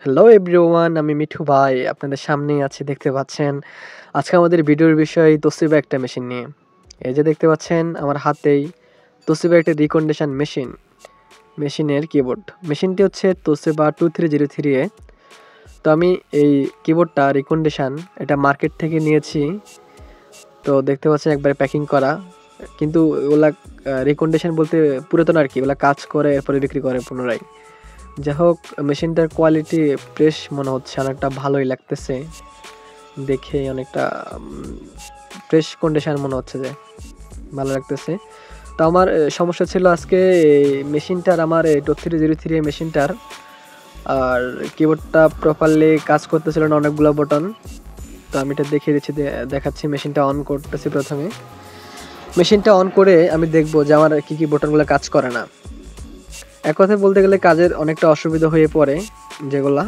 Hello everyone, আমি মিঠু ভাই আপনাদের সামনেই আছি, দেখতে পাচ্ছেন। আজকে আমাদের ভিডিওর বিষয় তোশিবা একটা মেশিন নিয়ে। এই যে দেখতে পাচ্ছেন আমার হাতেই তোশিবা একটা রিকন্ডিশন মেশিনের কিবোর্ড। মেশিনটি হচ্ছে তোশিবা 2303A। তো আমি এই কিবোর্ডটা রিকন্ডিশন এটা মার্কেট থেকে নিয়েছি। তো দেখতে পাচ্ছেন একবারে প্যাকিং করা, কিন্তু ওগুলা রিকন্ডিশন বলতে পুরাতন আর কি, ওগুলা কাজ করে এরপরে বিক্রি করে পুনরায়। যাই হোক, মেশিনটার কোয়ালিটি ফ্রেশ মনে হচ্ছে, অনেকটা ভালোই লাগতেছে দেখে, অনেকটা ফ্রেশ কন্ডিশন মনে হচ্ছে, যে ভালো লাগতেছে। তো আমার সমস্যা ছিল আজকে এই মেশিনটার, আমার এই 2303 মেশিনটার আর কিবোর্ডটা প্রপারলি কাজ করতেছিল না, অনেকগুলো বটন। তো আমি এটা দেখিয়ে দিচ্ছি, দেখাচ্ছি। মেশিনটা অন করতেছি। প্রথমে মেশিনটা অন করে আমি দেখবো যে আমার কী কী বটনগুলো কাজ করে না। এক কথায় বলতে গেলে কাজের অনেকটা অসুবিধা হয়ে পড়ে, যেগুলা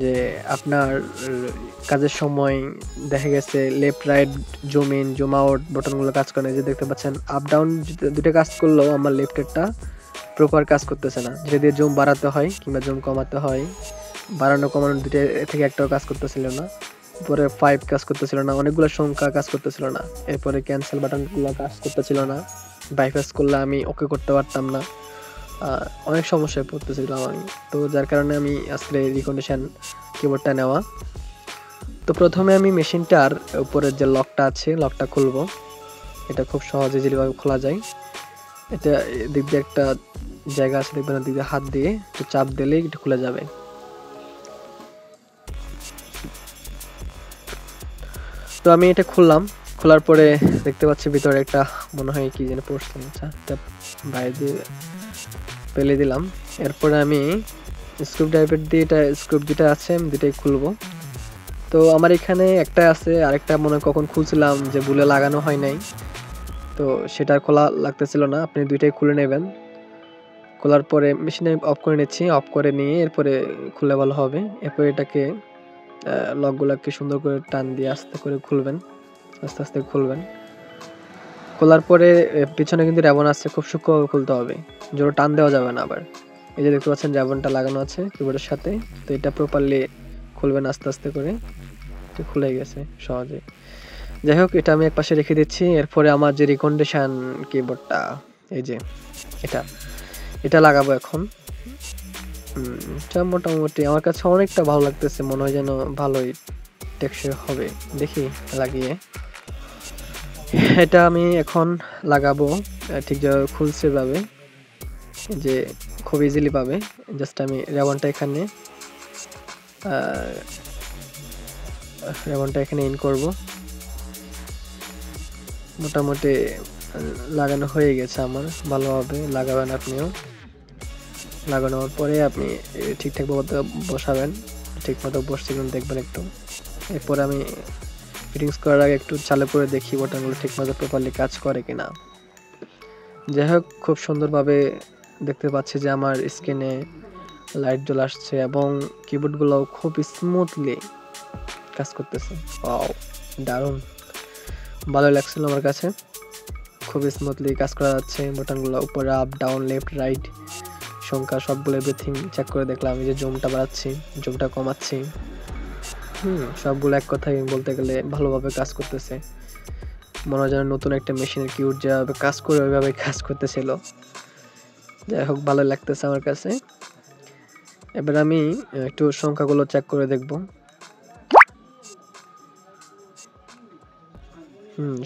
যে আপনার কাজের সময় দেখা গেছে left right zoom in zoom out বটনগুলো কাজ করে না। যে দেখতে পাচ্ছেন আপ ডাউন দুটো কাজ করলেও আমার লেফটেরটা প্রপার কাজ করতেছে না, যেটা দিয়ে জুম বাড়াতে হয় কিংবা জুম কমাতে হয়। বাড়ানো কমানো দুটো থেকে একটাও কাজ করতেছিল না। পরে 5 কাজ করতেছিল না, অনেকগুলো সংখ্যা কাজ করতেছিল না। এরপরে ক্যান্সেল বাটনগুলো কাজ করতেছিল না, বাইপাস করলে আমি ওকে করতে পারতাম না। অনেক সমস্যায় পড়তেছিলাম আমি। তো যার কারণে আমি আজকে রিকন্ডিশন কিবোর্ডটা নেওয়া। তো প্রথমে আমি মেশিনটার উপরের যে লকটা আছে, লকটা খুলবো। এটা খুব সহজে যেভাবে খোলা যায়, এটা দিক দিয়ে একটা জায়গা আছে, দেখবেন দিক দিয়ে হাত দিয়ে একটু চাপ দিলেই এটা খুলে যাবে। তো আমি এটা খুললাম। খোলার পরে দেখতে পাচ্ছি ভিতরে একটা মনে হয় কি যেন পড়ছে, আচ্ছা এটা বাইরে দিয়ে ফেলে দিলাম। এরপরে আমি স্ক্রু ড্রাইভার দিয়ে এটা স্ক্রু যেটা আছে আমি দুটাই খুলবো। তো আমার এখানে একটা আছে, আরেকটা মনে কখন খুলছিলাম যে ভুলে লাগানো হয় নাই, তো সেটা খোলা লাগতেছিল না। আপনি দুইটাই খুলে নেবেন। খোলার পরে মেশিনে অফ করে নিচ্ছি, অফ করে নিয়ে এরপরে খুলে ভালো হবে। এরপরে এটাকে লকগুলোকে সুন্দর করে টান দিয়ে আস্তে করে খুলবেন, আস্তে আস্তে খুলবেন। খোলার পরে পিছনে কিন্তু র্যাবন আছে, খুব সূক্ষ্মভাবে খুলতে হবে, জোরে টান দেওয়া যাবে না আবার। এই যে দেখতে পাচ্ছেন র্যাবনটা লাগানো আছে কিবোর্ডের সাথে, তো এটা প্রপারলি খুলবেন আস্তে আস্তে করে। খুলে গেছে সহজে। যাই হোক, এটা আমি এক পাশে রেখে দিচ্ছি। এরপরে আমার যে রিকন্ডিশন কিবোর্ডটা, এই যে এটা এটা লাগাবো এখন। এটা মোটামুটি আমার কাছে অনেকটা ভালো লাগতেছে, মনে হয় যেন ভালোই টেকসই হবে। দেখি লাগিয়ে এটা আমি এখন লাগাবো। ঠিক যেভাবে খুলছে ভাবে, যে খুব ইজিলি পাবে। জাস্ট আমি রেবনটা এখানে ইন করব। মোটামুটি লাগানো হয়ে গেছে আমার, ভালোভাবে লাগাবেন আপনিও। লাগানোর পরে আপনি ঠিকঠাক মতো বসাবেন, ঠিক মতো বসছে কিনা দেখবেন একটু। এরপরে আমি ফিটিংস করার আগে একটু চালু করে দেখি বটনগুলো ঠিক মতো প্রপারলি কাজ করে কিনা। যাই হোক, খুব সুন্দরভাবে দেখতে পাচ্ছি যে আমার স্ক্রিনে লাইট জ্বলে আসছে এবং কিবোর্ডগুলোও খুব স্মুথলি কাজ করতেছে। ওয়াও, দারুণ, ভালো লাগছিল আমার কাছে। খুব স্মুথলি কাজ করা যাচ্ছে। বাটনগুলো উপরে আপ ডাউন লেফট রাইট সংখ্যা সবগুলো এভরিথিং চেক করে দেখলাম। এই যে জুমটা বাড়াচ্ছি, জুমটা কমাচ্ছি, সবগুলো এক কথায় বলতে গেলে ভালোভাবে কাজ করতেছে। মনে হয় যেন নতুন একটা মেশিনের কিবোর্ড যেভাবে কাজ করে ওইভাবে কাজ করতেছিল। যাই হোক, ভালো লাগতেছে আমার কাছে। এবার আমি একটু সংখ্যাগুলো চেক করে দেখব।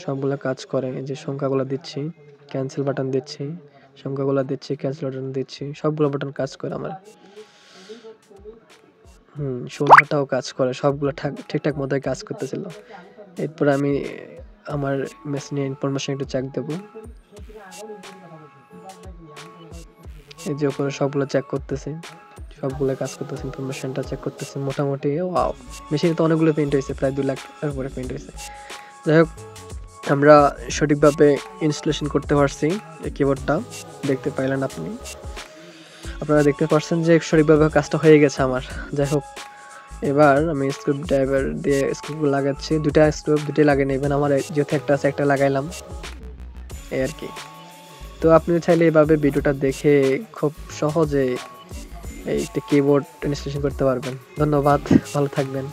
সবগুলো কাজ করে। এই যে সংখ্যাগুলো দিচ্ছি, ক্যান্সেল বাটন দিচ্ছি, সংখ্যাগুলো দিচ্ছি, ক্যান্সেল বাটন দিচ্ছি, সবগুলো বাটন কাজ করে আমার। শূন্যটাও কাজ করে, সবগুলো ঠিকঠাক মতোই কাজ করতেছিল। এরপর আমি আমার মেশিনের ইনফরমেশন একটু চেক দেব। এই যে উপরে সবগুলো চেক করতেছি, সবগুলো কাজ করতেছে, ইনফরমেশনটা চেক করতেছে। মোটামুটি ওয়াও, মেশিনে তো অনেকগুলো প্রিন্ট হয়েছে, প্রায় 2 লাখ টাকার উপরে প্রিন্ট হয়েছে। যাই হোক, আমরা সঠিকভাবে ইনস্টলেশন করতে পারছি এই কিবোর্ডটা, দেখতে পাইলেন আপনারা দেখতে পাচ্ছেন যে সঠিকভাবে কাজটা হয়ে গেছে আমার। যাই হোক, এবার আমি স্ক্রু ড্রাইভার দিয়ে স্ক্রুগুলো লাগাচ্ছি। দুটোই লাগিয়ে নেবেন। আমার যেহেতু একটা আছে, একটা লাগাইলাম, এই আর কি। তো আপনি চাইলে এভাবে ভিডিওটা দেখে খুব সহজে এই একটা কিবোর্ড ইনস্টলেশন করতে পারবেন। ধন্যবাদ, ভালো থাকবেন।